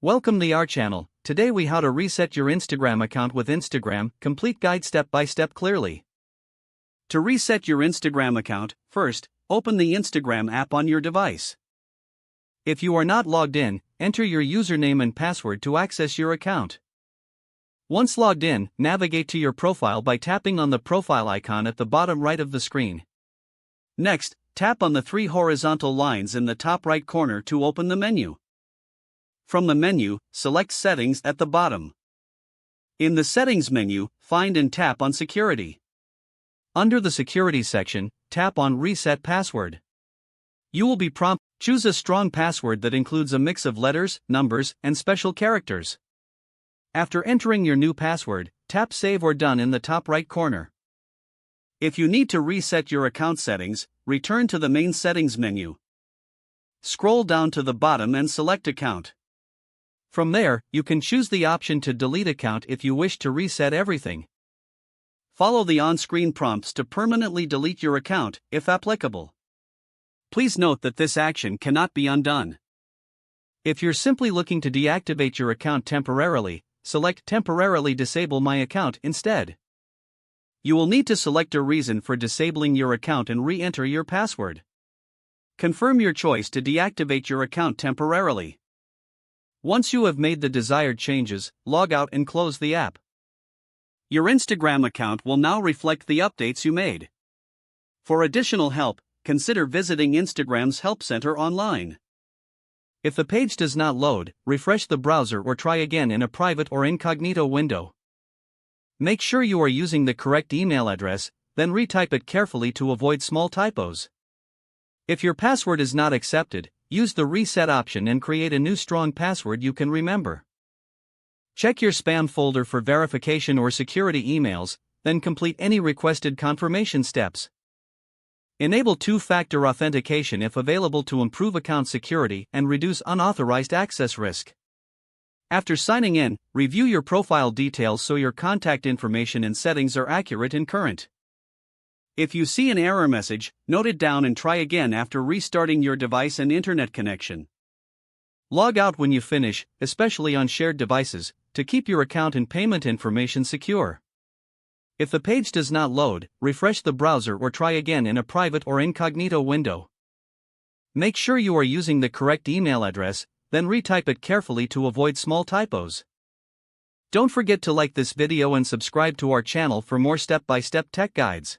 Welcome to our channel. Today we how to reset your Instagram account with Instagram, complete guide step by step clearly. To reset your Instagram account, first, open the Instagram app on your device. If you are not logged in, enter your username and password to access your account. Once logged in, navigate to your profile by tapping on the profile icon at the bottom right of the screen. Next, tap on the three horizontal lines in the top right corner to open the menu. From the menu, select Settings at the bottom. In the Settings menu, find and tap on Security. Under the Security section, tap on Reset Password. You will be prompted. Choose a strong password that includes a mix of letters, numbers, and special characters. After entering your new password, tap Save or Done in the top right corner. If you need to reset your account settings, return to the main Settings menu. Scroll down to the bottom and select Account. From there, you can choose the option to delete account if you wish to reset everything. Follow the on-screen prompts to permanently delete your account, if applicable. Please note that this action cannot be undone. If you're simply looking to deactivate your account temporarily, select Temporarily Disable My Account instead. You will need to select a reason for disabling your account and re-enter your password. Confirm your choice to deactivate your account temporarily. Once you have made the desired changes, log out and close the app. Your Instagram account will now reflect the updates you made. For additional help, consider visiting Instagram's Help Center online. If the page does not load, refresh the browser or try again in a private or incognito window. Make sure you are using the correct email address, then retype it carefully to avoid small typos. If your password is not accepted, use the reset option and create a new strong password you can remember. Check your spam folder for verification or security emails, then complete any requested confirmation steps. Enable two-factor authentication if available to improve account security and reduce unauthorized access risk. After signing in, review your profile details so your contact information and settings are accurate and current. If you see an error message, note it down and try again after restarting your device and internet connection. Log out when you finish, especially on shared devices, to keep your account and payment information secure. If the page does not load, refresh the browser or try again in a private or incognito window. Make sure you are using the correct email address, then retype it carefully to avoid small typos. Don't forget to like this video and subscribe to our channel for more step-by-step tech guides.